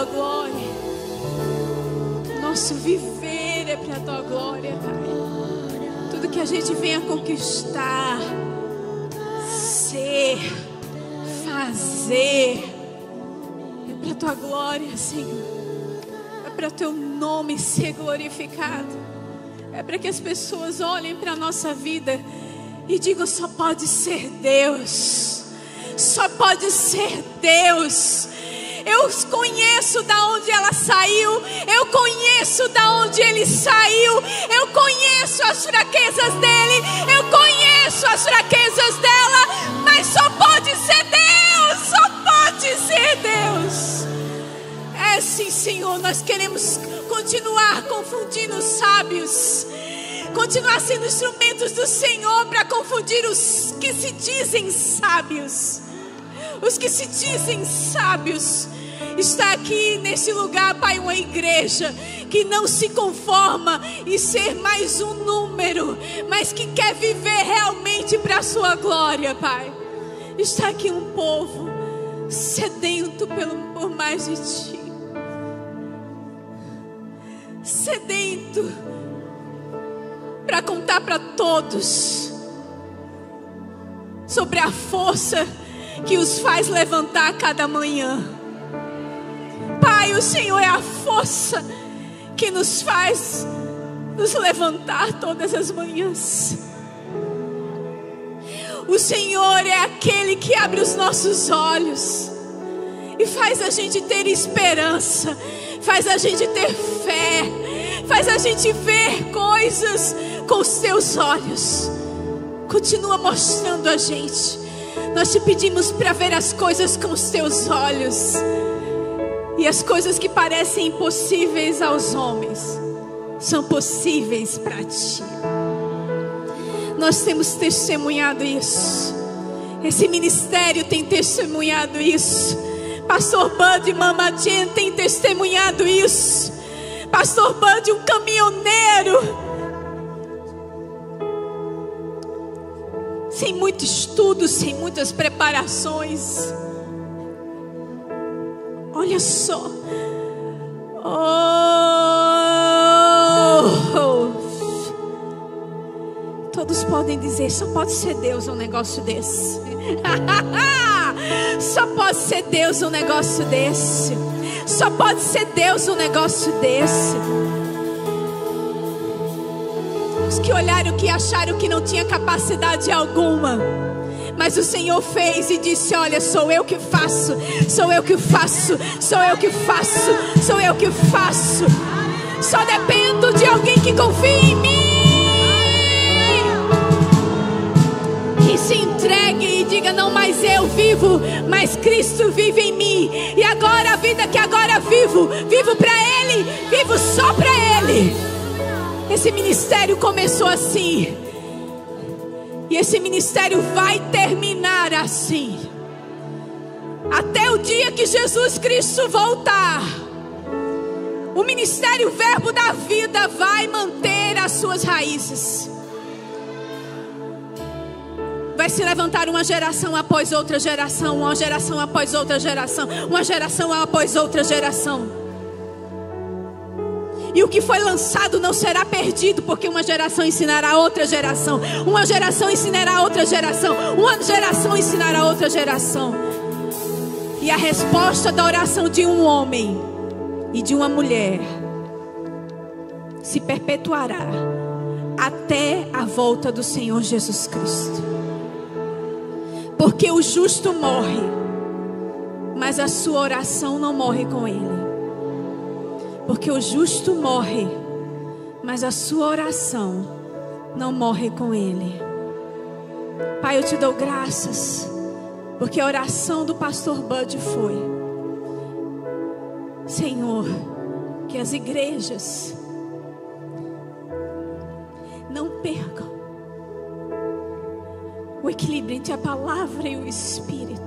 tua glória. Nosso viver é para a tua glória, Pai. Tudo que a gente venha conquistar, ser, fazer, é para a tua glória, Senhor. É para o teu nome ser glorificado. É para que as pessoas olhem para a nossa vida e digam: só pode ser Deus. Só pode ser Deus. Eu conheço da onde ela saiu. Eu conheço da onde ele saiu. Eu conheço as fraquezas dele. Eu conheço as fraquezas dela. Mas só pode ser Deus. Só pode ser Deus. É sim, Senhor. Nós queremos continuar confundindo os sábios. Continuar sendo instrumentos do Senhor para confundir os que se dizem sábios. Os que se dizem sábios. Está aqui nesse lugar, Pai, uma igreja que não se conforma em ser mais um número, mas que quer viver realmente para a sua glória, Pai. Está aqui um povo sedento por mais de Ti. Sedento para contar para todos sobre a força que os faz levantar cada manhã. Pai, o Senhor é a força que nos faz nos levantar todas as manhãs. O Senhor é aquele que abre os nossos olhos e faz a gente ter esperança, faz a gente ter fé, faz a gente ver coisas com os teus olhos. Continua mostrando a gente. Nós te pedimos para ver as coisas com os teus olhos. E as coisas que parecem impossíveis aos homens são possíveis para Ti. Nós temos testemunhado isso. Esse ministério tem testemunhado isso. Pastor Bud e Mama Jen tem testemunhado isso. Pastor Bud, um caminhoneiro, sem muito estudo, sem muitas preparações. Olha só. Todos podem dizer: só pode ser Deus um negócio desse. Só pode ser Deus um negócio desse. Só pode ser Deus um negócio desse. Os que olharam, que acharam que não tinha capacidade alguma, mas o Senhor fez e disse: olha, sou eu que faço, sou eu que faço, sou eu que faço, sou eu que faço. Só dependo de alguém que confie em mim, que se entregue e diga: não mais eu vivo, mas Cristo vive em mim. E agora a vida que agora vivo, vivo para Ele, vivo só para Ele. Esse ministério começou assim, e esse ministério vai terminar assim, até o dia que Jesus Cristo voltar. O ministério Verbo da Vida vai manter as suas raízes. Vai se levantar uma geração após outra geração, uma geração após outra geração, uma geração após outra geração. E o que foi lançado não será perdido, porque uma geração ensinará a outra geração, uma geração ensinará a outra geração, uma geração ensinará a outra geração. E a resposta da oração de um homem e de uma mulher se perpetuará até a volta do Senhor Jesus Cristo. Porque o justo morre, mas a sua oração não morre com ele. Porque o justo morre, mas a sua oração não morre com ele. Pai, eu te dou graças, porque a oração do pastor Bud foi: Senhor, que as igrejas não percam o equilíbrio entre a palavra e o Espírito.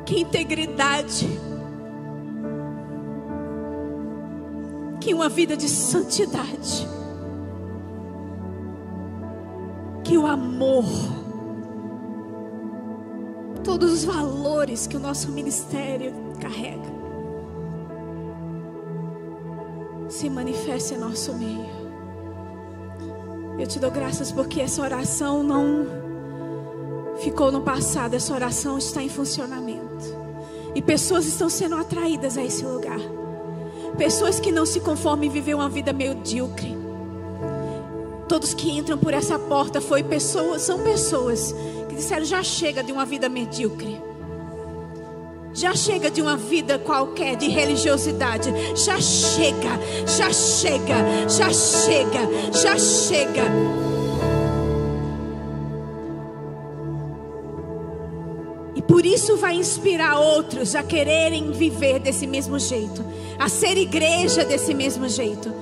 Que integridade, que uma vida de santidade, que o amor, todos os valores que o nosso ministério carrega se manifeste em nosso meio. Eu te dou graças porque essa oração não ficou no passado, essa oração está em funcionamento. E pessoas estão sendo atraídas a esse lugar. Pessoas que não se conformam em viver uma vida medíocre. Todos que entram por essa porta são pessoas que disseram: já chega de uma vida medíocre. Já chega de uma vida qualquer de religiosidade. Já chega, já chega, já chega, já chega. E por isso vai inspirar outros a quererem viver desse mesmo jeito, a ser igreja desse mesmo jeito.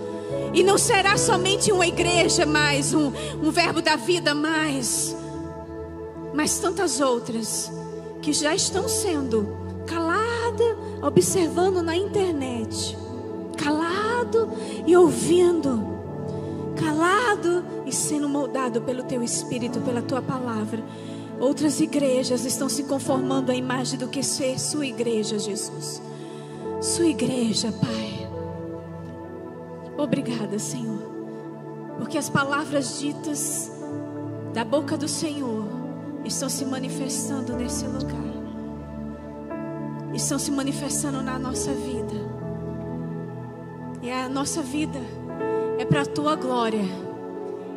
E não será somente uma igreja mais, um verbo da vida mais, mas tantas outras que já estão sendo calada, observando na internet, calado e ouvindo, calado e sendo moldado pelo teu Espírito, pela tua palavra. Outras igrejas estão se conformando à imagem do que ser sua igreja, Jesus. Sua igreja, Pai. Obrigada, Senhor, porque as palavras ditas da boca do Senhor estão se manifestando nesse lugar. Estão se manifestando na nossa vida. E a nossa vida é para a tua glória.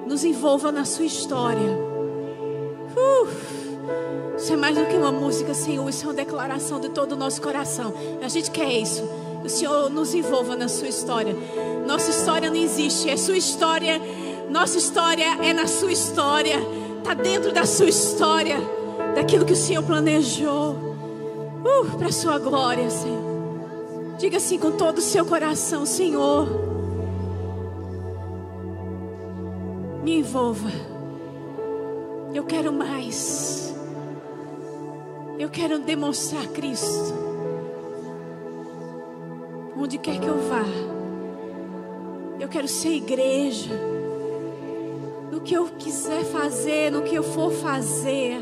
Nos envolva na sua história. Isso é mais do que uma música, Senhor. Isso é uma declaração de todo o nosso coração. A gente quer isso. O Senhor nos envolva na sua história. Nossa história não existe, é sua história. Nossa história é na sua história. Está dentro da sua história, daquilo que o Senhor planejou. Para a sua glória, Senhor. Diga assim com todo o seu coração: Senhor, me envolva. Eu quero mais. Eu quero demonstrar Cristo onde quer que eu vá. Eu quero ser igreja. No que eu quiser fazer, no que eu for fazer,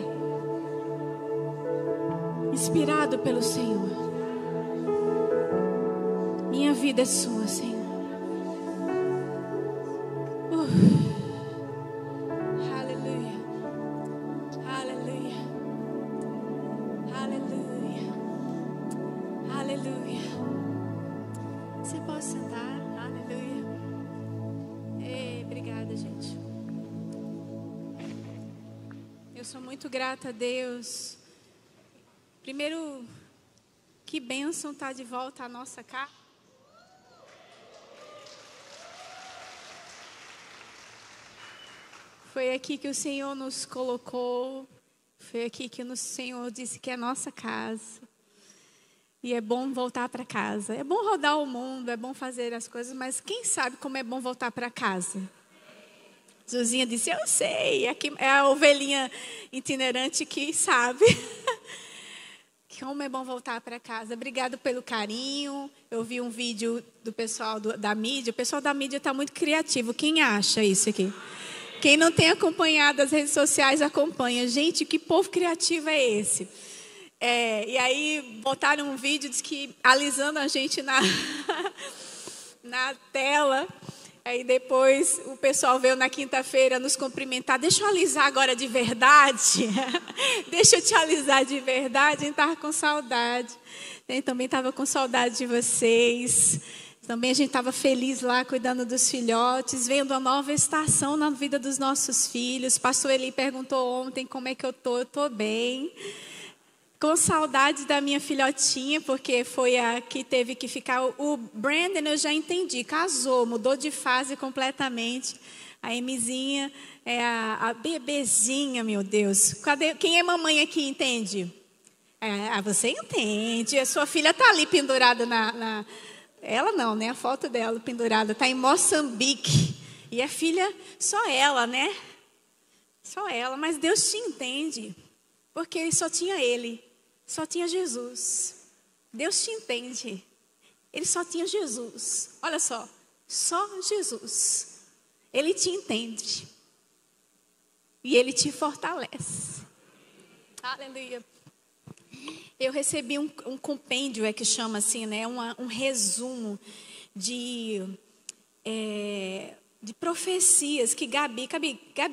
inspirado pelo Senhor. Minha vida é sua, Senhor. Aleluia. Aleluia. Aleluia. Aleluia. Você pode sentar. Aleluia. Obrigada, gente. Eu sou muito grata a Deus. Primeiro, que bênção estar de volta à nossa casa. Foi aqui que o Senhor nos colocou. Foi aqui que o Senhor disse que é nossa casa. E é bom voltar para casa. É bom rodar o mundo, é bom fazer as coisas, mas quem sabe como é bom voltar para casa? Zuzinha disse: eu sei. Aqui é a ovelhinha itinerante que sabe. Como é bom voltar para casa. Obrigado pelo carinho. Eu vi um vídeo do pessoal da mídia. O pessoal da mídia está muito criativo. Quem acha isso aqui? Quem não tem acompanhado as redes sociais, acompanha. Gente, que povo criativo é esse? E aí botaram um vídeo, diz que alisando a gente na tela. Aí depois o pessoal veio na quinta-feira nos cumprimentar. Deixa eu alisar agora de verdade. Deixa eu te alisar de verdade. A gente estava com saudade. Eu também estava com saudade de vocês. Também a gente estava feliz lá, cuidando dos filhotes, vendo uma nova estação na vida dos nossos filhos. Pastor Eli perguntou ontem como é que eu estou. Eu estou bem. Com saudade da minha filhotinha, porque foi a que teve que ficar. O Brandon, eu já entendi, casou, mudou de fase completamente. A Emizinha é a bebezinha, meu Deus. Cadê? Quem é mamãe aqui entende? Você entende. A sua filha está ali pendurada Ela não, né? A foto dela pendurada. Está em Moçambique. E a filha, só ela, né? Só ela. Mas Deus te entende. Porque só tinha Ele. Só tinha Jesus. Deus te entende. Ele só tinha Jesus. Olha só. Só Jesus. Ele te entende. E Ele te fortalece. Aleluia. Eu recebi um compêndio, é que chama assim, né? Um resumo de profecias que Gabi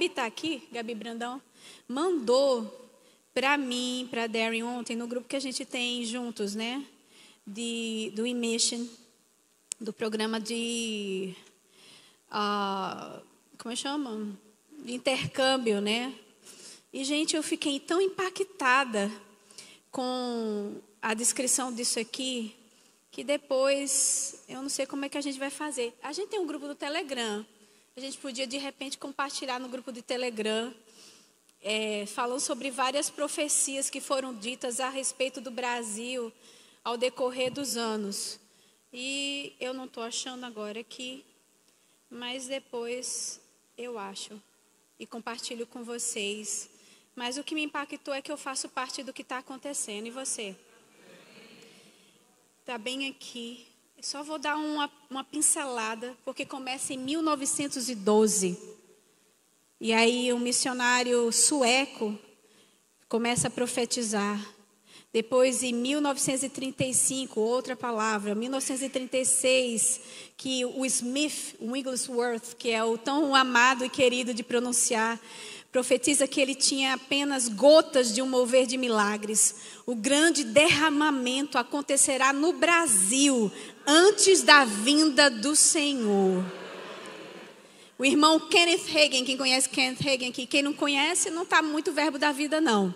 está aqui, Gabi Brandão, mandou para mim, para Darren ontem, no grupo que a gente tem juntos, né? Do eMission, do programa de... como chama? De intercâmbio, né? E, gente, eu fiquei tão impactada com a descrição disso aqui, que depois, eu não sei como é que a gente vai fazer. A gente tem um grupo do Telegram. A gente podia, de repente, compartilhar no grupo do Telegram, falando sobre várias profecias que foram ditas a respeito do Brasil ao decorrer dos anos. E eu não estou achando agora aqui, mas depois eu acho e compartilho com vocês. Mas o que me impactou é que eu faço parte do que está acontecendo. E você? Está bem aqui. Só vou dar uma pincelada, porque começa em 1912. E aí um missionário sueco começa a profetizar. Depois, em 1935, outra palavra. 1936, que o Smith, o Wigglesworth, que é o tão amado e querido de pronunciar, profetiza que ele tinha apenas gotas de um mover de milagres. O grande derramamento acontecerá no Brasil antes da vinda do Senhor. O irmão Kenneth Hagin, quem conhece Kenneth Hagin aqui, quem não conhece, não está muito verbo da vida não.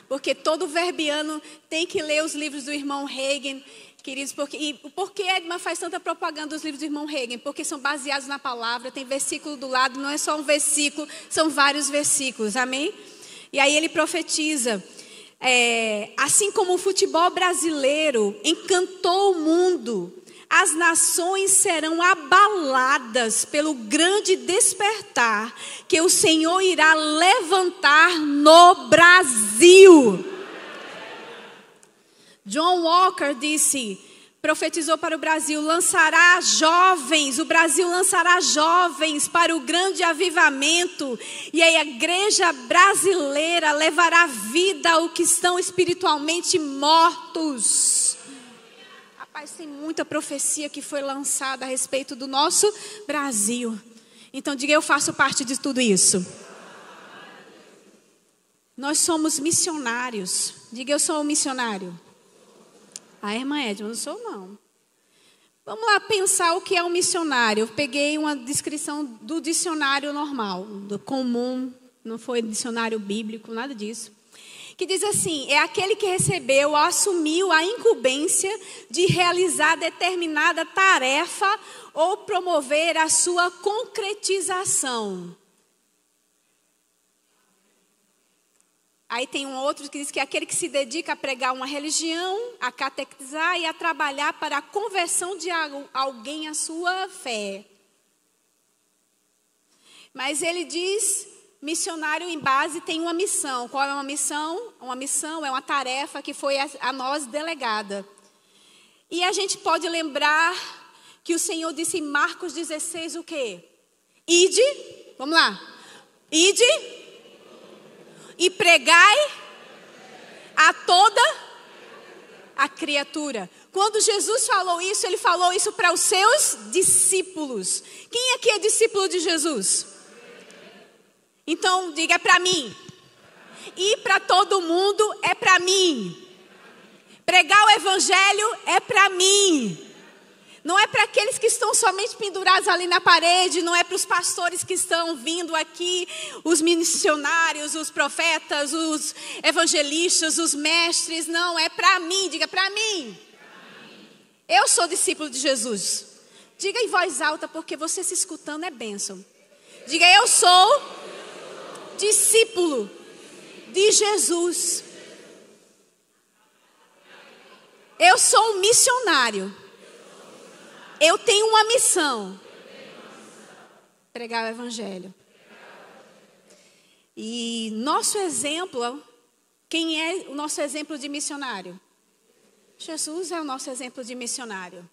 Porque todo verbiano tem que ler os livros do irmão Hagin, queridos. E por que Edma faz tanta propaganda dos livros do irmão Hagin? Porque são baseados na palavra, tem versículo do lado, não é só um versículo, são vários versículos, amém? E aí ele profetiza, assim como o futebol brasileiro encantou o mundo, as nações serão abaladas pelo grande despertar que o Senhor irá levantar no Brasil. John Walker profetizou para o Brasil, o Brasil lançará jovens para o grande avivamento, e aí a igreja brasileira levará vida aos que estão espiritualmente mortos. Rapaz, tem muita profecia que foi lançada a respeito do nosso Brasil. Então diga, eu faço parte de tudo isso. Nós somos missionários. Diga, eu sou um missionário. Irmã Edma, não sou não. Vamos lá pensar o que é um missionário. Eu peguei uma descrição do dicionário normal, do comum, não foi dicionário bíblico, nada disso. Que diz assim, é aquele que recebeu, assumiu a incumbência de realizar determinada tarefa ou promover a sua concretização. Aí tem um outro que diz que é aquele que se dedica a pregar uma religião, a catequizar e a trabalhar para a conversão de alguém à sua fé. Mas ele diz, missionário em base tem uma missão. Qual é uma missão? Uma missão é uma tarefa que foi a nós delegada. E a gente pode lembrar que o Senhor disse em Marcos 16 o quê? Ide, vamos lá. Ide e pregai a toda a criatura. Quando Jesus falou isso, ele falou isso para os seus discípulos. Quem aqui é discípulo de Jesus? Então, diga, é para mim. E para todo mundo é para mim. Pregar o evangelho é para mim. Não é para aqueles que estão somente pendurados ali na parede, não é para os pastores que estão vindo aqui, os missionários, os profetas, os evangelistas, os mestres, não, é para mim, diga para mim. Eu sou discípulo de Jesus. Diga em voz alta, porque você se escutando é bênção. Diga, eu sou discípulo de Jesus. Eu sou um missionário. Eu tenho uma missão. Pregar o evangelho. E nosso exemplo, quem é o nosso exemplo de missionário? Jesus é o nosso exemplo de missionário.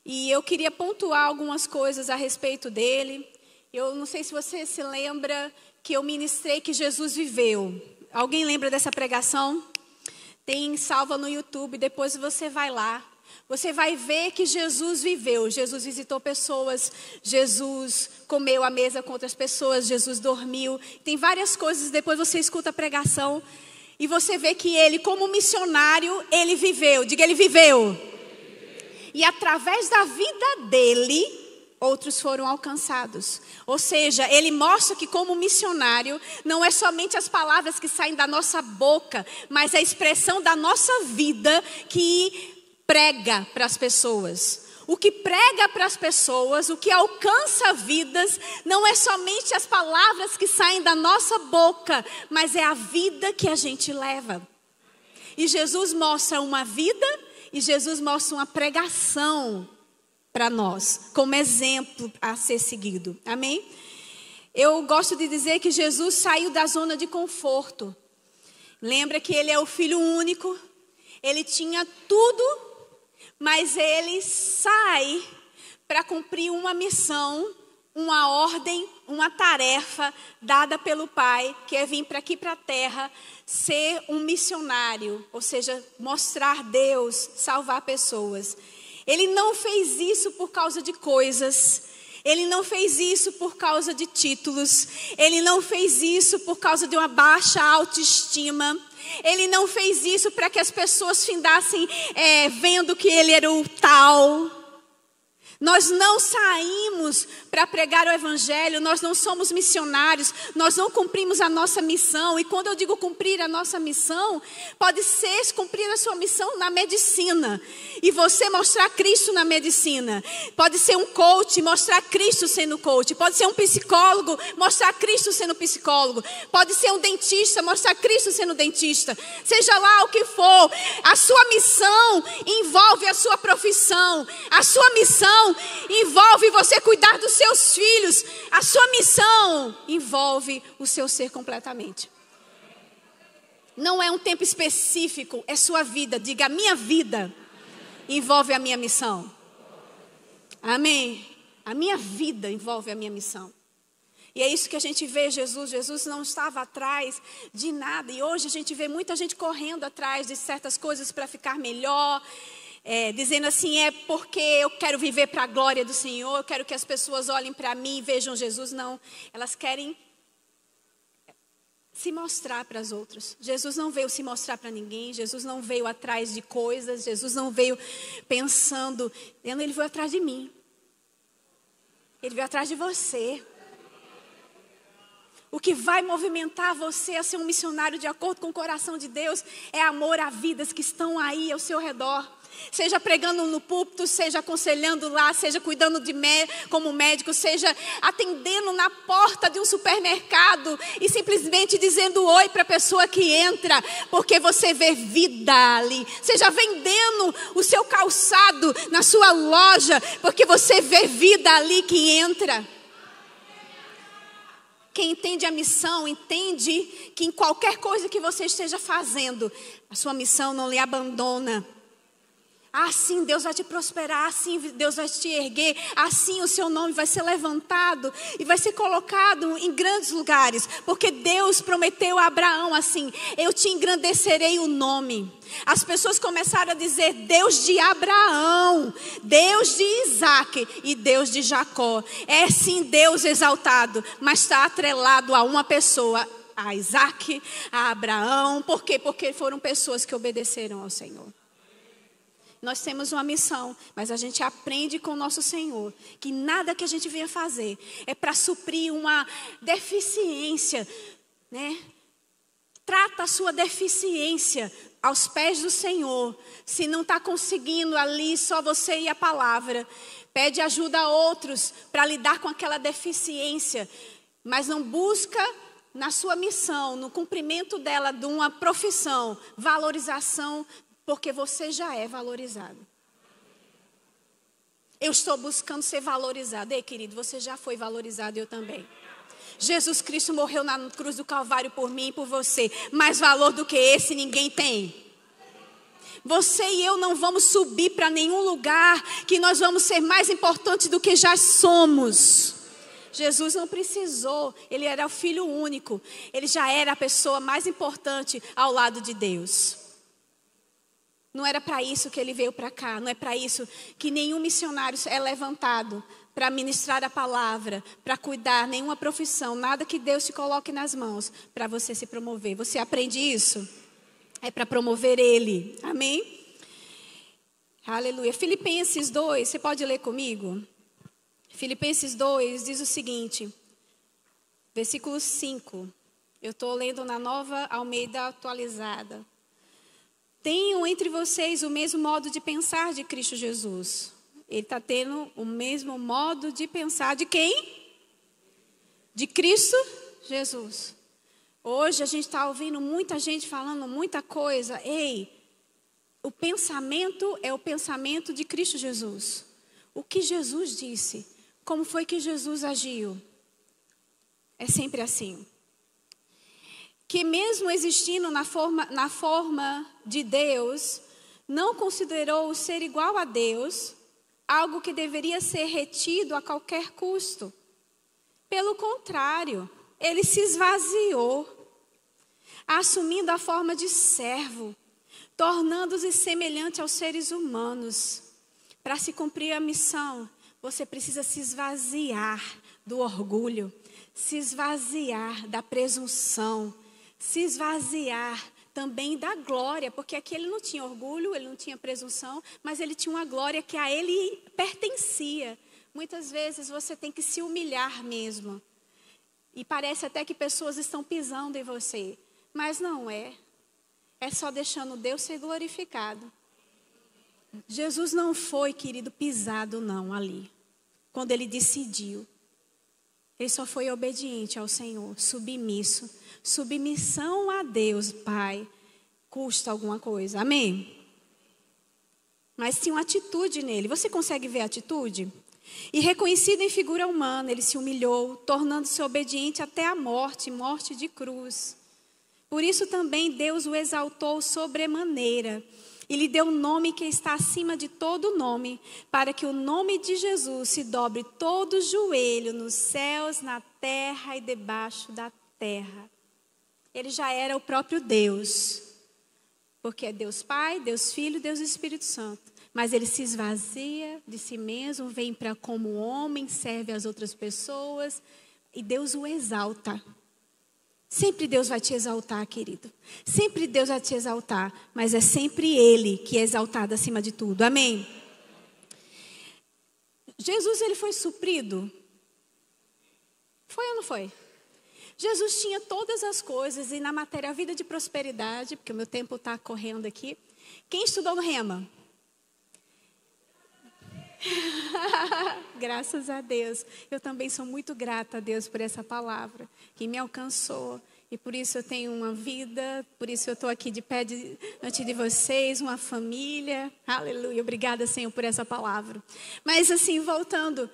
E eu queria pontuar algumas coisas a respeito dele. Eu não sei se você se lembra que eu ministrei que Jesus viveu. Alguém lembra dessa pregação? Tem salva no YouTube, depois você vai lá. Você vai ver que Jesus viveu. Jesus visitou pessoas, Jesus comeu à mesa com outras pessoas, Jesus dormiu. Tem várias coisas, depois você escuta a pregação e você vê que ele, como missionário, ele viveu. Diga, ele viveu. E através da vida dele, outros foram alcançados. Ou seja, ele mostra que como missionário, não é somente as palavras que saem da nossa boca, mas a expressão da nossa vida que prega para as pessoas. O que prega para as pessoas, o que alcança vidas, não é somente as palavras que saem da nossa boca, mas é a vida que a gente leva. E Jesus mostra uma vida e Jesus mostra uma pregação para nós, como exemplo a ser seguido. Amém? Eu gosto de dizer que Jesus saiu da zona de conforto. Lembra que ele é o filho único, ele tinha tudo, mas ele sai para cumprir uma missão, uma ordem, uma tarefa dada pelo Pai, que é vir para aqui para a terra, ser um missionário, ou seja, mostrar Deus, salvar pessoas. Ele não fez isso por causa de coisas, ele não fez isso por causa de títulos, ele não fez isso por causa de uma baixa autoestima. Ele não fez isso para que as pessoas findassem vendo que ele era o tal. Nós não saímos para pregar o evangelho, nós não somos missionários, nós não cumprimos a nossa missão. E quando eu digo cumprir a nossa missão, pode ser cumprir a sua missão na medicina e você mostrar Cristo na medicina. Pode ser um coach, mostrar Cristo sendo coach. Pode ser um psicólogo, mostrar Cristo sendo psicólogo. Pode ser um dentista, mostrar Cristo sendo dentista. Seja lá o que for, a sua missão envolve a sua profissão. A sua missão envolve você cuidar dos seus filhos. A sua missão envolve o seu ser completamente. Não é um tempo específico, é sua vida. Diga, a minha vida envolve a minha missão. Amém? A minha vida envolve a minha missão. E é isso que a gente vê Jesus. Jesus não estava atrás de nada. E hoje a gente vê muita gente correndo atrás de certas coisas para ficar melhor. Dizendo assim, é porque eu quero viver para a glória do Senhor, eu quero que as pessoas olhem para mim e vejam Jesus. Não, elas querem se mostrar para as outras. Jesus não veio se mostrar para ninguém, Jesus não veio atrás de coisas, Jesus não veio pensando, ele veio atrás de mim. Ele veio atrás de você. O que vai movimentar você a ser um missionário de acordo com o coração de Deus é amor a vidas que estão aí ao seu redor. Seja pregando no púlpito, seja aconselhando lá, seja cuidando como médico, seja atendendo na porta de um supermercado e simplesmente dizendo oi para a pessoa que entra, porque você vê vida ali. Seja vendendo o seu calçado na sua loja, porque você vê vida ali que entra. Quem entende a missão, entende que em qualquer coisa que você esteja fazendo, a sua missão não lhe abandona. Assim Deus vai te prosperar, assim Deus vai te erguer, assim o seu nome vai ser levantado e vai ser colocado em grandes lugares. Porque Deus prometeu a Abraão assim, eu te engrandecerei o nome. As pessoas começaram a dizer Deus de Abraão, Deus de Isaac e Deus de Jacó. É sim Deus exaltado, mas está atrelado a uma pessoa, a Isaac, a Abraão. Por quê? Porque foram pessoas que obedeceram ao Senhor. Nós temos uma missão, mas a gente aprende com o nosso Senhor que nada que a gente venha fazer é para suprir uma deficiência, né? Trata a sua deficiência aos pés do Senhor. Se não está conseguindo ali, só você e a palavra. Pede ajuda a outros para lidar com aquela deficiência, mas não busca na sua missão, no cumprimento dela de uma profissão, valorização, porque você já é valorizado. Eu estou buscando ser valorizado. Ei, querido, você já foi valorizado, eu também. Jesus Cristo morreu na cruz do Calvário por mim e por você. Mais valor do que esse ninguém tem. Você e eu não vamos subir para nenhum lugar que nós vamos ser mais importantes do que já somos. Jesus não precisou, ele era o filho único. Ele já era a pessoa mais importante ao lado de Deus. Não era para isso que ele veio para cá. Não é para isso que nenhum missionário é levantado para ministrar a palavra, para cuidar, nenhuma profissão, nada que Deus te coloque nas mãos para você se promover. Você aprende isso? É para promover Ele. Amém? Aleluia. Filipenses 2, você pode ler comigo? Filipenses 2 diz o seguinte, versículo 5. Eu estou lendo na Nova Almeida Atualizada. Tenham entre vocês o mesmo modo de pensar de Cristo Jesus. Ele está tendo o mesmo modo de pensar de quem? De Cristo Jesus. Hoje a gente está ouvindo muita gente falando muita coisa. Ei, o pensamento é o pensamento de Cristo Jesus. O que Jesus disse? Como foi que Jesus agiu? É sempre assim. Que mesmo existindo na forma de Deus, não considerou o ser igual a Deus algo que deveria ser retido a qualquer custo. Pelo contrário, ele se esvaziou, assumindo a forma de servo, tornando-se semelhante aos seres humanos. Para se cumprir a missão, você precisa se esvaziar do orgulho, se esvaziar da presunção, se esvaziar também da glória, porque aqui ele não tinha orgulho, ele não tinha presunção, mas ele tinha uma glória que a ele pertencia. Muitas vezes você tem que se humilhar mesmo. E parece até que pessoas estão pisando em você, mas não é. É só deixando Deus ser glorificado. Jesus não foi, querido, pisado não ali. Quando ele decidiu. Ele só foi obediente ao Senhor, submisso. Submissão a Deus, Pai, custa alguma coisa. Amém? Mas tinha uma atitude nele. Você consegue ver a atitude? E reconhecido em figura humana, ele se humilhou, tornando-se obediente até a morte, morte de cruz. Por isso também Deus o exaltou sobremaneira e lhe deu um nome que está acima de todo nome, para que o nome de Jesus se dobre todo o joelho nos céus, na terra e debaixo da terra. Ele já era o próprio Deus, porque é Deus Pai, Deus Filho, Deus Espírito Santo. Mas ele se esvazia de si mesmo, vem para como homem, serve as outras pessoas e Deus o exalta. Sempre Deus vai te exaltar, querido. Sempre Deus vai te exaltar, mas é sempre Ele que é exaltado acima de tudo. Amém? Jesus, ele foi suprido? Foi ou não foi? Jesus tinha todas as coisas e na matéria a vida de prosperidade, porque o meu tempo está correndo aqui. Quem estudou no Rema? Graças a Deus. Eu também sou muito grata a Deus por essa palavra que me alcançou. E por isso eu tenho uma vida, por isso eu estou aqui de pé diante de vocês, uma família. Aleluia. Obrigada, Senhor, por essa palavra. Mas assim, voltando,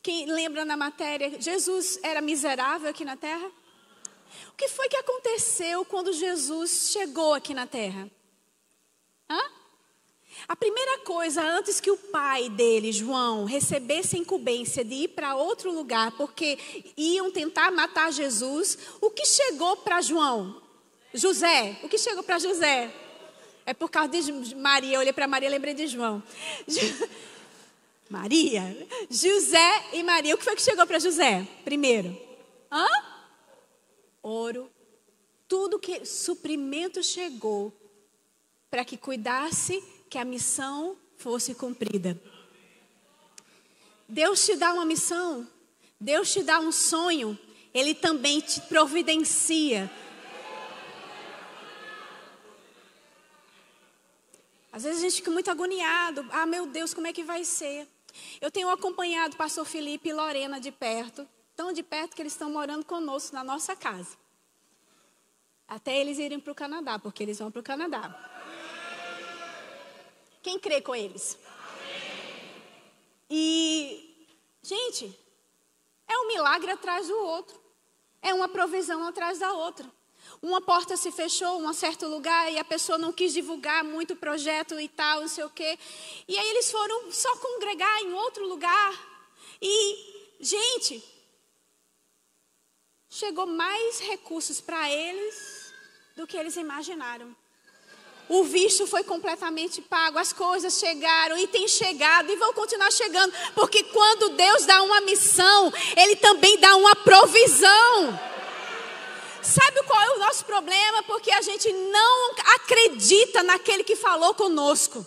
quem lembra na matéria, Jesus era miserável aqui na terra? O que foi que aconteceu quando Jesus chegou aqui na terra? A primeira coisa, antes que o pai dele, João, recebesse a incumbência de ir para outro lugar, porque iam tentar matar Jesus, o que chegou para João? José. O que chegou para José? É por causa de Maria. Eu olhei para Maria e lembrei de João. Maria. José e Maria. O que foi que chegou para José? Primeiro. Ouro. Tudo que suprimento chegou para que cuidasse que a missão fosse cumprida. Deus te dá uma missão, Deus te dá um sonho, Ele também te providencia. Às vezes a gente fica muito agoniado. Meu Deus, como é que vai ser? Eu tenho acompanhado o pastor Felipe e Lorena de perto, tão de perto que eles estão morando conosco na nossa casa. Até eles irem para o Canadá, porque eles vão para o Canadá. Quem crê com eles? E, gente, é um milagre atrás do outro. É uma provisão atrás da outra. Uma porta se fechou em um certo lugar e a pessoa não quis divulgar muito o projeto e tal, não sei o quê. E aí eles foram só congregar em outro lugar. E, gente, chegou mais recursos para eles do que eles imaginaram. O visto foi completamente pago, as coisas chegaram e têm chegado e vão continuar chegando. Porque quando Deus dá uma missão, Ele também dá uma provisão. Sabe qual é o nosso problema? Porque a gente não acredita naquele que falou conosco.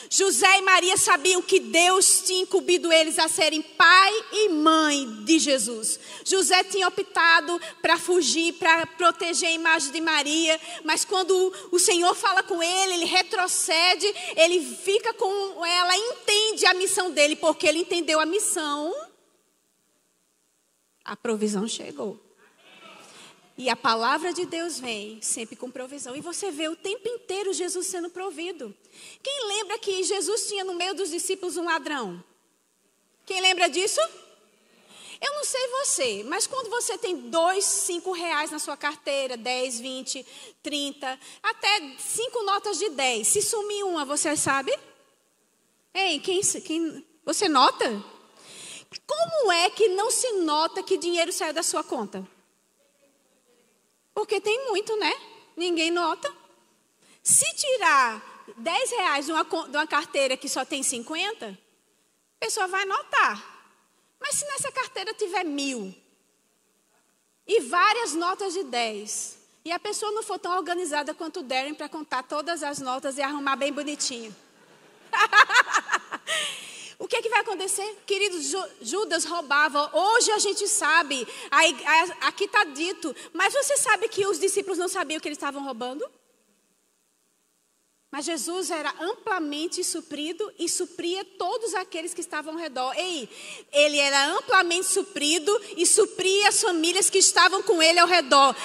José e Maria sabiam que Deus tinha incumbido eles a serem pai e mãe de Jesus. José tinha optado para fugir, para proteger a imagem de Maria. Mas quando o Senhor fala com ele retrocede, ele fica com ela, entende a missão dele. Porque ele entendeu a missão, a provisão chegou. E a palavra de Deus vem sempre com provisão. E você vê o tempo inteiro Jesus sendo provido. Quem lembra que Jesus tinha no meio dos discípulos um ladrão? Quem lembra disso? Eu não sei você, mas quando você tem 2, 5 reais na sua carteira, 10, 20, 30, até 5 notas de 10. Se sumir uma, você sabe? Ei, você nota? Como é que não se nota que dinheiro saiu da sua conta? Porque tem muito, né? Ninguém nota. Se tirar 10 reais de uma carteira que só tem 50, a pessoa vai notar. Mas se nessa carteira tiver 1.000 e várias notas de 10, e a pessoa não for tão organizada quanto o Darren para contar todas as notas e arrumar bem bonitinho. O que vai acontecer? Queridos, Judas roubava. Hoje a gente sabe, aqui está dito. Mas você sabe que os discípulos não sabiam que eles estavam roubando? Mas Jesus era amplamente suprido e supria todos aqueles que estavam ao redor. Ele era amplamente suprido e supria as famílias que estavam com ele ao redor.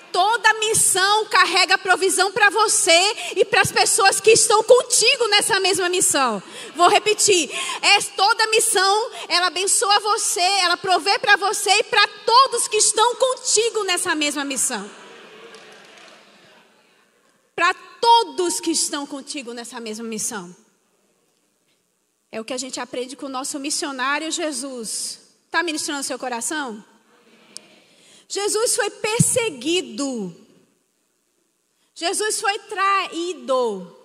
Toda missão carrega provisão para você e para as pessoas que estão contigo nessa mesma missão. Vou repetir. Toda missão, ela abençoa você, ela provê para você e para todos que estão contigo nessa mesma missão. Para todos que estão contigo nessa mesma missão. É o que a gente aprende com o nosso missionário Jesus. Está ministrando seu coração? Jesus foi perseguido. Jesus foi traído.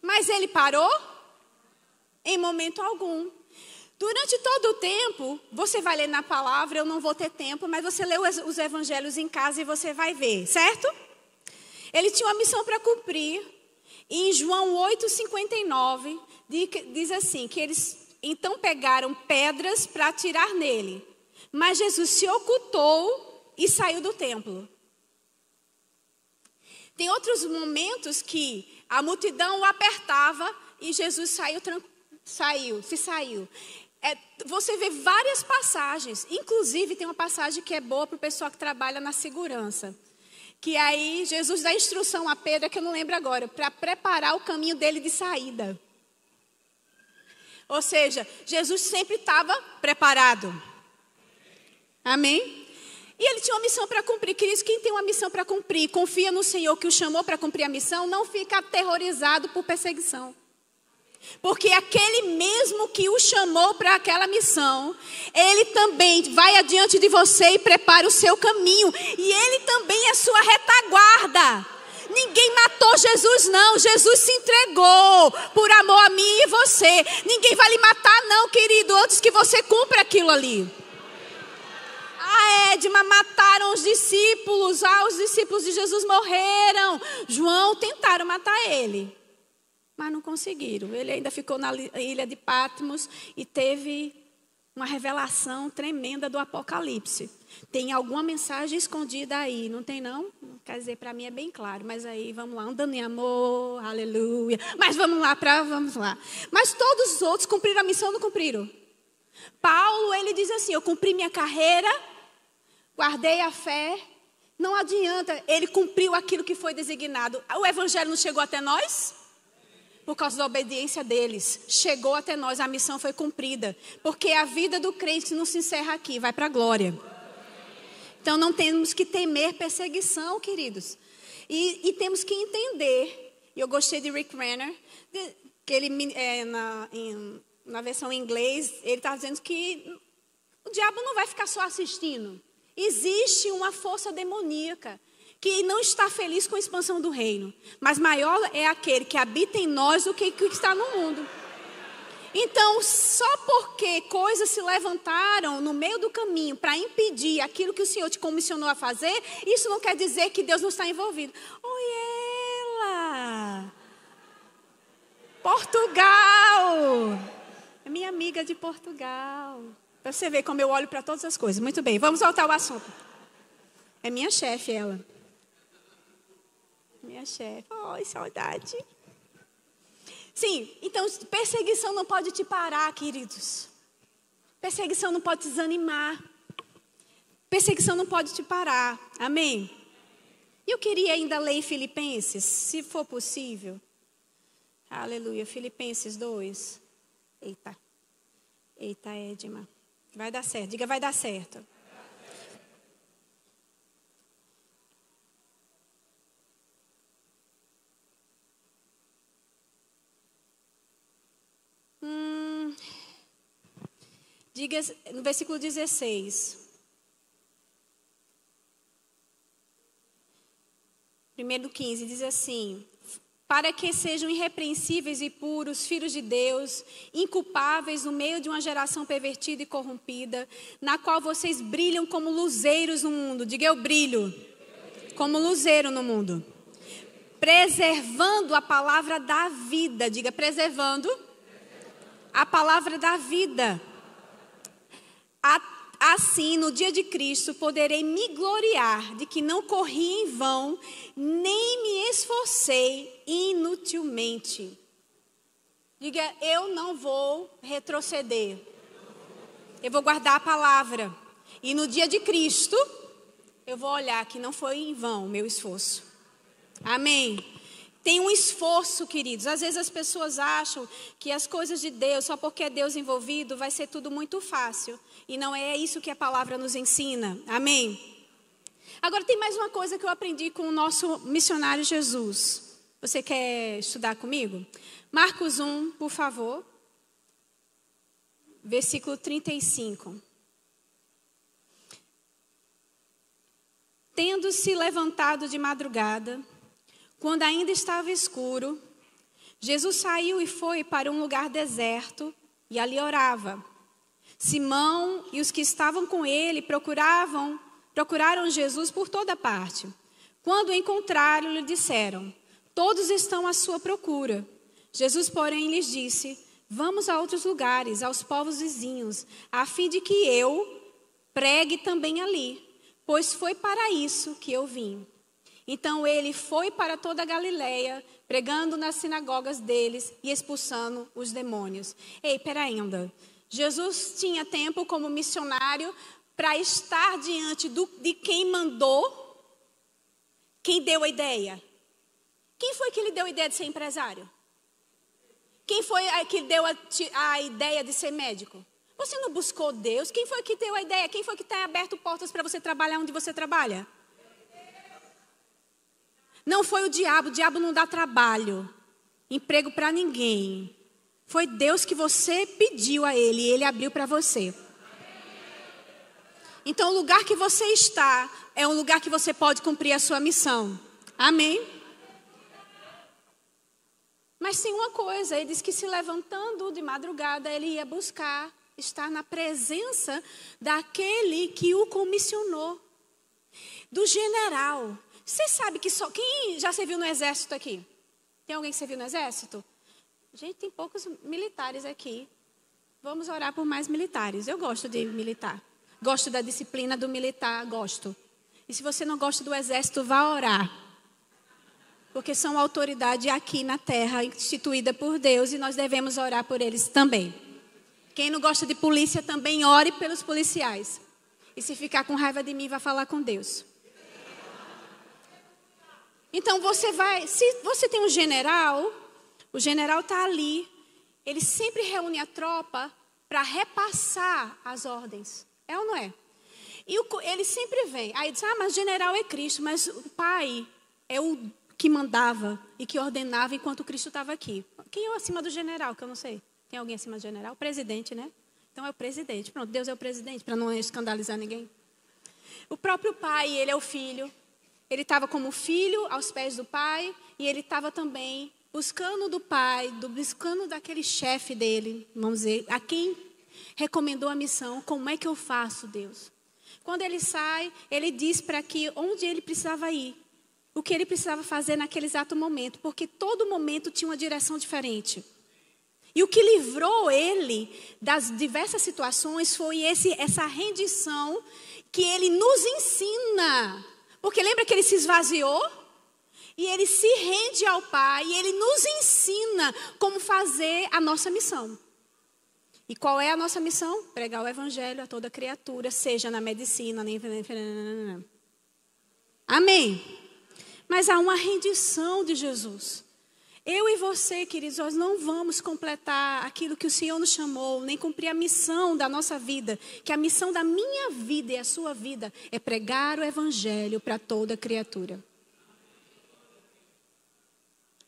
Mas ele parou? Em momento algum. Durante todo o tempo, você vai ler na palavra, eu não vou ter tempo, mas você lê os evangelhos em casa e você vai ver, certo? Ele tinha uma missão para cumprir. E em João 8,59, diz assim, que eles então pegaram pedras para atirar nele. Mas Jesus se ocultou e saiu do templo. Tem outros momentos que a multidão o apertava e Jesus saiu. Você vê várias passagens. Inclusive tem uma passagem que é boa para o pessoal que trabalha na segurança. Que aí Jesus dá instrução a Pedro, que eu não lembro agora, para preparar o caminho dele de saída. Ou seja, Jesus sempre estava preparado. Amém? E ele tinha uma missão para cumprir. Queridos, quem tem uma missão para cumprir, confia no Senhor que o chamou para cumprir a missão, não fica aterrorizado por perseguição. Porque aquele mesmo que o chamou para aquela missão, ele também vai adiante de você e prepara o seu caminho. E ele também é sua retaguarda. Ninguém matou Jesus, não. Jesus se entregou por amor a mim e você. Ninguém vai lhe matar, não, querido, antes que você cumpra aquilo ali. Edma, mataram os discípulos. Os discípulos de Jesus morreram. João tentaram matar ele, mas não conseguiram. Ele ainda ficou na ilha de Patmos e teve uma revelação tremenda do Apocalipse. Tem alguma mensagem escondida aí, não tem não? Quer dizer, para mim é bem claro, mas aí vamos lá, andando em amor, aleluia. Mas vamos lá. Mas todos os outros cumpriram a missão ou não cumpriram? Paulo, ele diz assim, eu cumpri minha carreira, guardei a fé. Não adianta, ele cumpriu aquilo que foi designado. O evangelho não chegou até nós? Por causa da obediência deles. Chegou até nós, a missão foi cumprida. Porque a vida do crente não se encerra aqui, vai para a glória. Então não temos que temer perseguição, queridos. E temos que entender. Eu gostei de Rick Renner, que ele, na versão em inglês, ele está dizendo que o diabo não vai ficar só assistindo. Existe uma força demoníaca que não está feliz com a expansão do reino. Mas maior é aquele que habita em nós do que está no mundo. Então, só porque coisas se levantaram no meio do caminho para impedir aquilo que o Senhor te comissionou a fazer, isso não quer dizer que Deus não está envolvido. Oi, ela! Portugal! É minha amiga de Portugal. Para você ver como eu olho para todas as coisas. Muito bem, vamos voltar ao assunto. É minha chefe, ela. Minha chefe. Ai, saudade. Sim, então perseguição não pode te parar, queridos. Perseguição não pode te desanimar. Perseguição não pode te parar. Amém? E eu queria ainda ler em Filipenses, se for possível. Aleluia, Filipenses 2. Eita, Edma. Vai dar certo, diga vai dar certo. Diga no versículo 16. Primeiro 15, diz assim: para que sejam irrepreensíveis e puros, filhos de Deus, inculpáveis no meio de uma geração pervertida e corrompida, na qual vocês brilham como luzeiros no mundo. Diga eu brilho como luzeiro no mundo. Preservando a palavra da vida. Diga preservando a palavra da vida. Assim, no dia de Cristo, poderei me gloriar de que não corri em vão, nem me esforcei inutilmente. Diga, eu não vou retroceder. Eu vou guardar a palavra. E no dia de Cristo, eu vou olhar que não foi em vão o meu esforço. Amém? Tem um esforço, queridos. Às vezes as pessoas acham que as coisas de Deus, só porque é Deus envolvido, vai ser tudo muito fácil. E não é isso que a palavra nos ensina. Amém? Agora tem mais uma coisa que eu aprendi com o nosso missionário Jesus. Você quer estudar comigo? Marcos 1, por favor. Versículo 35. Tendo-se levantado de madrugada, quando ainda estava escuro, Jesus saiu e foi para um lugar deserto e ali orava. Simão e os que estavam com ele procuraram Jesus por toda parte. Quando o encontraram, lhe disseram: todos estão à sua procura. Jesus, porém, lhes disse: vamos a outros lugares, aos povos vizinhos, a fim de que eu pregue também ali, pois foi para isso que eu vim. Então ele foi para toda a Galileia, pregando nas sinagogas deles e expulsando os demônios. Ei, peraí ainda. Jesus tinha tempo como missionário para estar diante de quem mandou, quem deu a ideia. Quem foi que lhe deu a ideia de ser empresário? Quem foi que deu a ideia de ser médico? Você não buscou Deus? Quem foi que deu a ideia? Quem foi que tem aberto portas para você trabalhar onde você trabalha? Não foi o diabo não dá trabalho, emprego para ninguém. Foi Deus que você pediu a Ele e Ele abriu para você. Então o lugar que você está é um lugar que você pode cumprir a sua missão. Amém? Mas tem uma coisa, ele diz que se levantando de madrugada, ele ia buscar estar na presença daquele que o comissionou. Do general. Você sabe que só... Quem já serviu no exército aqui? Tem alguém que serviu no exército? Gente, tem poucos militares aqui. Vamos orar por mais militares. Eu gosto de militar. Gosto da disciplina do militar, gosto. E se você não gosta do exército, vá orar. Porque são autoridade aqui na terra, instituída por Deus, e nós devemos orar por eles também. Quem não gosta de polícia, também ore pelos policiais. E se ficar com raiva de mim, vá falar com Deus. Então você vai, se você tem um general, o general está ali, ele sempre reúne a tropa para repassar as ordens. É ou não é? E ele sempre vem, aí diz, mas o general é Cristo, mas o pai é o que mandava e que ordenava enquanto Cristo estava aqui. Quem é acima do general, que eu não sei? Tem alguém acima do general? O presidente, né? Então é o presidente. Pronto, Deus é o presidente, para não escandalizar ninguém. O próprio pai, ele é o filho. Ele estava como filho aos pés do pai e ele estava também buscando do pai, buscando daquele chefe dele, vamos dizer, a quem recomendou a missão. Como é que eu faço, Deus? Quando ele sai, ele diz para que onde ele precisava ir, o que ele precisava fazer naquele exato momento, porque todo momento tinha uma direção diferente. E o que livrou ele das diversas situações foi essa rendição que ele nos ensina. Porque lembra que ele se esvaziou? E ele se rende ao Pai e ele nos ensina como fazer a nossa missão. E qual é a nossa missão? Pregar o evangelho a toda criatura, seja na medicina, amém. Mas há uma rendição de Jesus. Eu e você, queridos, nós não vamos completar aquilo que o Senhor nos chamou, nem cumprir a missão da nossa vida, que a missão da minha vida e a sua vida é pregar o evangelho para toda criatura.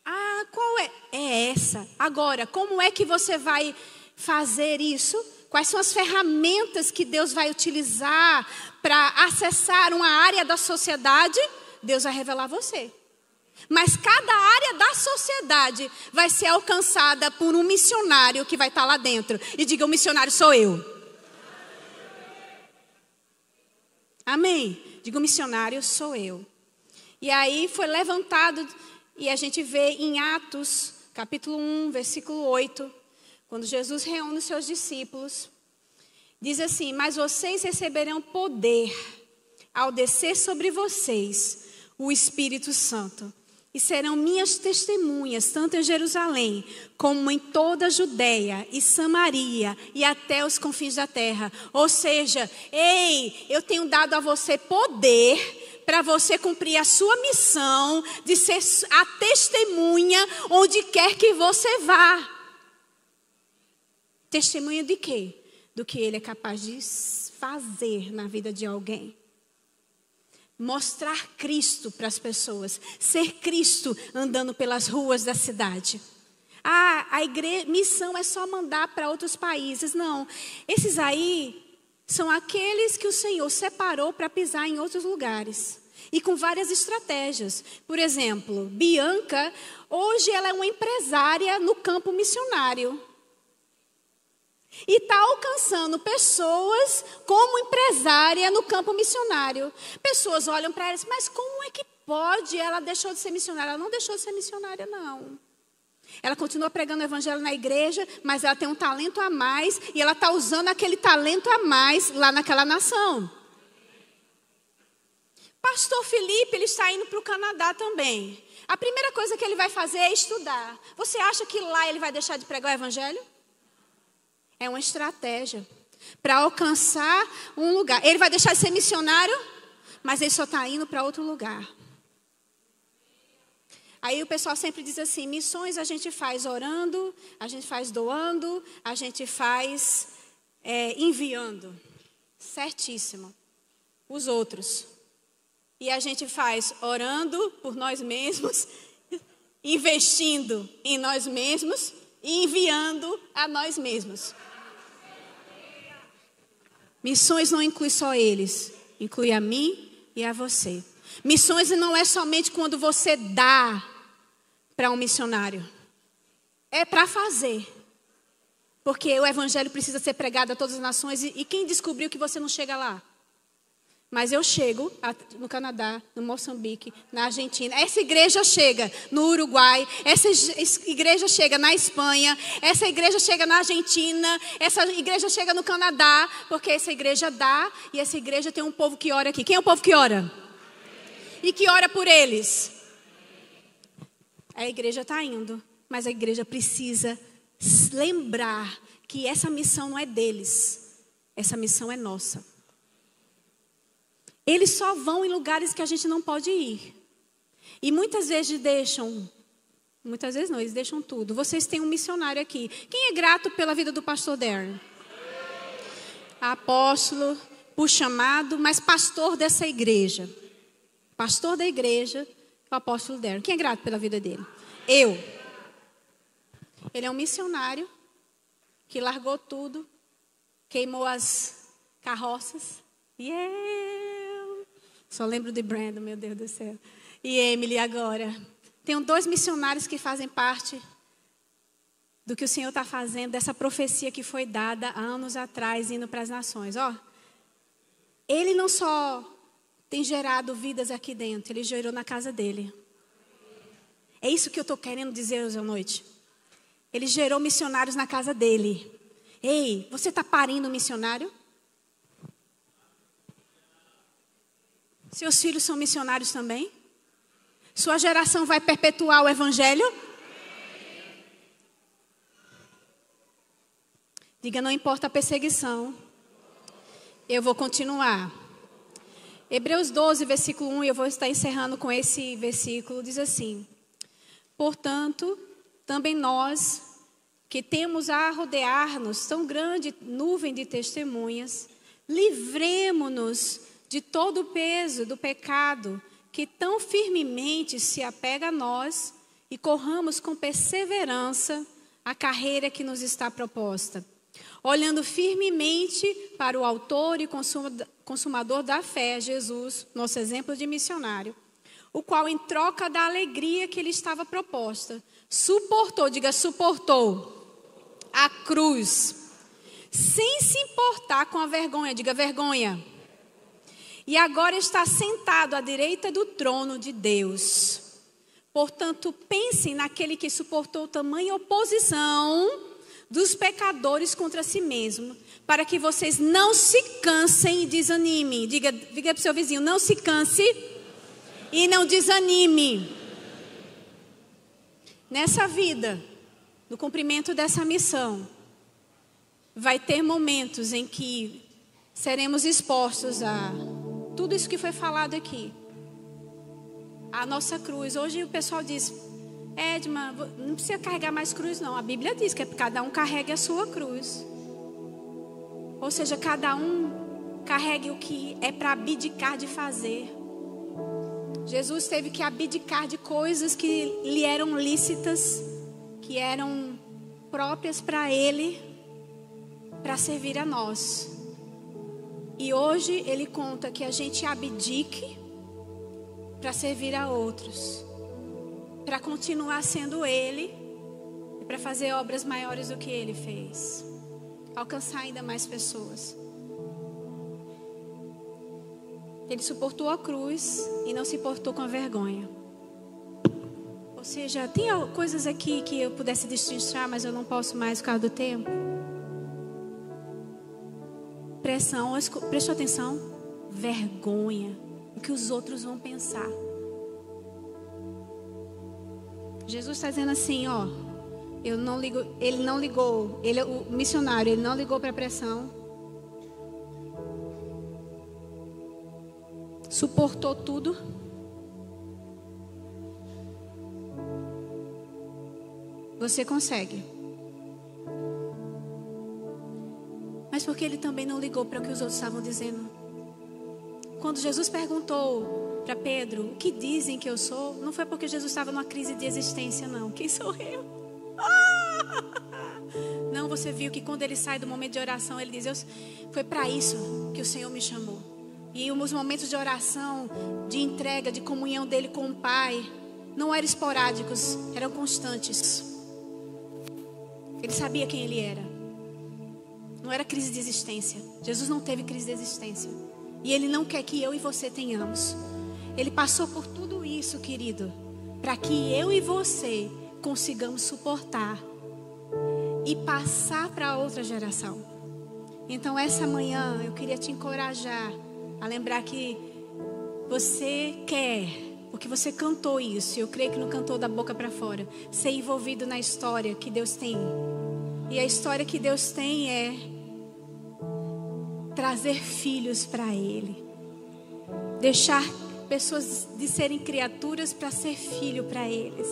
Ah, qual é? É essa. Agora, como é que você vai fazer isso? Quais são as ferramentas que Deus vai utilizar para acessar uma área da sociedade? Deus vai revelar a você. Mas cada área da sociedade vai ser alcançada por um missionário que vai estar lá dentro. E diga, o missionário sou eu. Amém? Diga, o missionário sou eu. E aí foi levantado, e a gente vê em Atos, capítulo 1, versículo 8, quando Jesus reúne os seus discípulos, diz assim: mas vocês receberão poder ao descer sobre vocês o Espírito Santo. E serão minhas testemunhas, tanto em Jerusalém, como em toda a Judeia e Samaria e até os confins da terra. Ou seja, eu tenho dado a você poder para você cumprir a sua missão de ser a testemunha onde quer que você vá. Testemunha de quê? Do que Ele é capaz de fazer na vida de alguém. Mostrar Cristo para as pessoas. Ser Cristo andando pelas ruas da cidade. Missão é só mandar para outros países. Não. Esses aí são aqueles que o Senhor separou para pisar em outros lugares. E com várias estratégias. Por exemplo, Bianca, hoje ela é uma empresária no campo missionário. E está alcançando pessoas como empresária no campo missionário. Pessoas olham para ela e dizem, mas como é que pode? Ela deixou de ser missionária. Ela não deixou de ser missionária, não. Ela continua pregando o evangelho na igreja, mas ela tem um talento a mais. E ela está usando aquele talento a mais lá naquela nação. Pastor Felipe, ele está indo para o Canadá também. A primeira coisa que ele vai fazer é estudar. Você acha que lá ele vai deixar de pregar o evangelho? É uma estratégia para alcançar um lugar. Ele vai deixar de ser missionário, mas ele só está indo para outro lugar. Aí o pessoal sempre diz assim, missões a gente faz orando, a gente faz doando, a gente faz enviando. Certíssimo. Os outros. E a gente faz orando por nós mesmos, investindo em nós mesmos e enviando a nós mesmos. Missões não inclui só eles, inclui a mim e a você. Missões não é somente quando você dá para um missionário. É para fazer. Porque o evangelho precisa ser pregado a todas as nações. E quem descobriu que você não chega lá? Mas eu chego no Canadá, no Moçambique, na Argentina. Essa igreja chega no Uruguai. Essa igreja chega na Espanha. Essa igreja chega na Argentina. Essa igreja chega no Canadá. Porque essa igreja dá e essa igreja tem um povo que ora aqui. Quem é o povo que ora? E que ora por eles? A igreja está indo. Mas a igreja precisa lembrar que essa missão não é deles. Essa missão é nossa. Eles só vão em lugares que a gente não pode ir. E muitas vezes muitas vezes não, eles deixam tudo. Vocês têm um missionário aqui. Quem é grato pela vida do pastor Darren? Apóstolo, por chamado, mas pastor dessa igreja. Pastor da igreja, o apóstolo Darren. Quem é grato pela vida dele? Eu. Ele é um missionário que largou tudo, queimou as carroças. Só lembro de Brandon, meu Deus do céu. E Emily agora. Tenho 2 missionários que fazem parte do que o Senhor está fazendo, dessa profecia que foi dada há anos atrás, indo para as nações. Ele não só tem gerado vidas aqui dentro, ele gerou na casa dele. É isso que eu estou querendo dizer hoje à noite. Ele gerou missionários na casa dele. Ei, você está parindo um missionário? Seus filhos são missionários também? Sua geração vai perpetuar o evangelho? Diga, não importa a perseguição, eu vou continuar. Hebreus 12, versículo 1, e eu vou estar encerrando com esse versículo, diz assim: portanto, também nós, que temos a rodear-nos tão grande nuvem de testemunhas, livremo-nos de todo o peso do pecado que tão firmemente se apega a nós e corramos com perseverança a carreira que nos está proposta, olhando firmemente para o autor e consumador da fé, Jesus, nosso exemplo de missionário, o qual, em troca da alegria que lhe estava proposta, suportou, diga suportou, a cruz, sem se importar com a vergonha, diga vergonha. E agora está sentado à direita do trono de Deus. Portanto, pensem naquele que suportou tamanha oposição dos pecadores contra si mesmo, para que vocês não se cansem e desanimem. Diga para o seu vizinho, não se canse e não desanime. Nessa vida, no cumprimento dessa missão, vai ter momentos em que seremos expostos a tudo isso que foi falado aqui. A nossa cruz. Hoje o pessoal diz, Edma, não precisa carregar mais cruz não. A Bíblia diz que cada um carregue a sua cruz. Ou seja, cada um carregue o que é para abdicar de fazer. Jesus teve que abdicar de coisas que lhe eram lícitas, que eram próprias para Ele, para servir a nós. E hoje Ele conta que a gente abdique para servir a outros, para continuar sendo Ele e para fazer obras maiores do que Ele fez, alcançar ainda mais pessoas. Ele suportou a cruz e não se importou com a vergonha. Ou seja, tem coisas aqui que eu pudesse destrinchar, mas eu não posso mais por causa do tempo. Pressão, preste atenção, vergonha, o que os outros vão pensar. Jesus está dizendo assim, eu não ligo, ele não ligou, o missionário, ele não ligou para a pressão. Suportou tudo. Você consegue. Mas porque ele também não ligou para o que os outros estavam dizendo. Quando Jesus perguntou para Pedro, o que dizem que eu sou? Não foi porque Jesus estava numa crise de existência, não. Quem sou eu? Não, você viu que quando ele sai do momento de oração, ele diz, foi para isso que o Senhor me chamou. E os momentos de oração, de entrega, de comunhão dele com o Pai, não eram esporádicos, eram constantes. Ele sabia quem ele era. Não era crise de existência. Jesus não teve crise de existência. E Ele não quer que eu e você tenhamos. Ele passou por tudo isso, querido, para que eu e você consigamos suportar e passar para outra geração. Então essa manhã eu queria te encorajar a lembrar que você quer, porque você cantou isso, eu creio que não cantou da boca para fora, ser envolvido na história que Deus tem. E a história que Deus tem é trazer filhos para Ele, deixar pessoas de serem criaturas para ser filho para eles,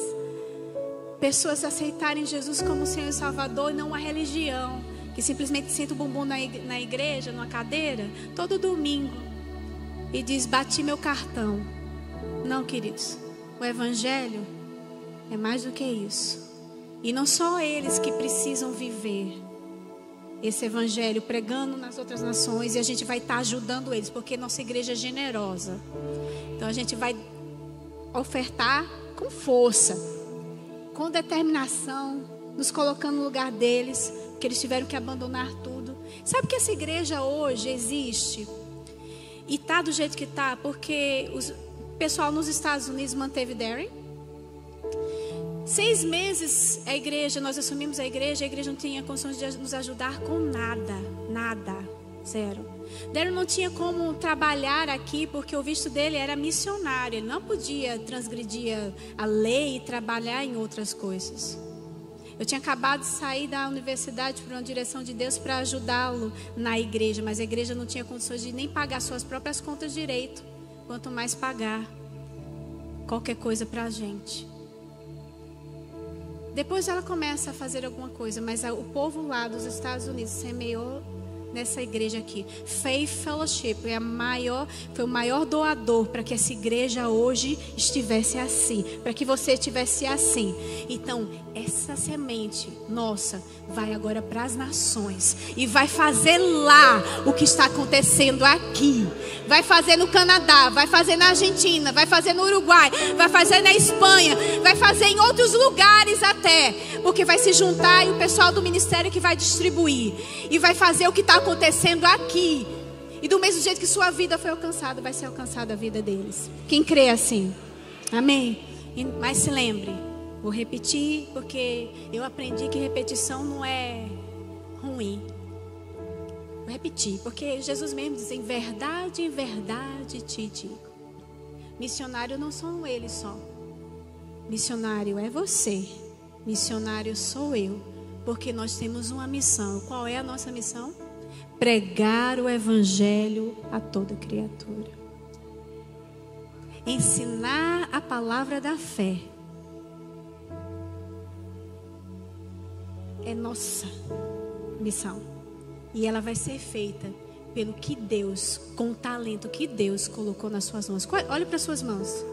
pessoas aceitarem Jesus como Senhor e Salvador e não uma religião que simplesmente senta o bumbum na igreja, numa cadeira, todo domingo e diz, bati meu cartão. Não, queridos, o Evangelho é mais do que isso. E não só eles que precisam viver, esse evangelho, pregando nas outras nações, e a gente vai estar ajudando eles, porque nossa igreja é generosa. Então a gente vai ofertar com força, com determinação, nos colocando no lugar deles, porque eles tiveram que abandonar tudo. Sabe que essa igreja hoje existe e está do jeito que está porque o pessoal nos Estados Unidos manteve Darren. 6 meses a igreja, nós assumimos a igreja não tinha condições de nos ajudar com nada, zero. Darren não tinha como trabalhar aqui porque o visto dele era missionário, ele não podia transgredir a lei e trabalhar em outras coisas. Eu tinha acabado de sair da universidade por uma direção de Deus para ajudá-lo na igreja, mas a igreja não tinha condições de nem pagar suas próprias contas direito, quanto mais pagar qualquer coisa para a gente. Depois ela começa a fazer alguma coisa, mas o povo lá dos Estados Unidos semeou nessa igreja aqui. Faith Fellowship foi o maior doador para que essa igreja hoje estivesse assim, para que você estivesse assim. Então, essa semente nossa vai agora para as nações e vai fazer lá o que está acontecendo aqui. Vai fazer no Canadá, vai fazer na Argentina, vai fazer no Uruguai, vai fazer na Espanha, vai fazer em outros lugares até, porque vai se juntar e o pessoal do ministério que vai distribuir e vai fazer o que está acontecendo aqui. E do mesmo jeito que sua vida foi alcançada, vai ser alcançada a vida deles. Quem crê assim? Amém? Mas se lembre, vou repetir, porque eu aprendi que repetição não é ruim. Vou repetir, porque Jesus mesmo diz: em verdade te digo. Missionário não são eles só. Missionário é você. Missionário sou eu. Porque nós temos uma missão. Qual é a nossa missão? Pregar o evangelho a toda criatura. Ensinar a palavra da fé. É nossa missão. E ela vai ser feita pelo que Deus, com o talento que Deus colocou nas suas mãos. Olhe para as suas mãos.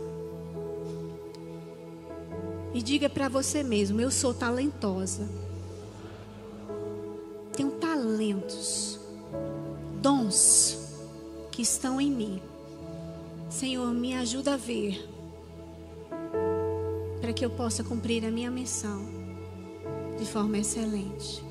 E diga para você mesmo: eu sou talentosa. Tenho talentos, dons que estão em mim. Senhor, me ajuda a ver, para que eu possa cumprir a minha missão de forma excelente.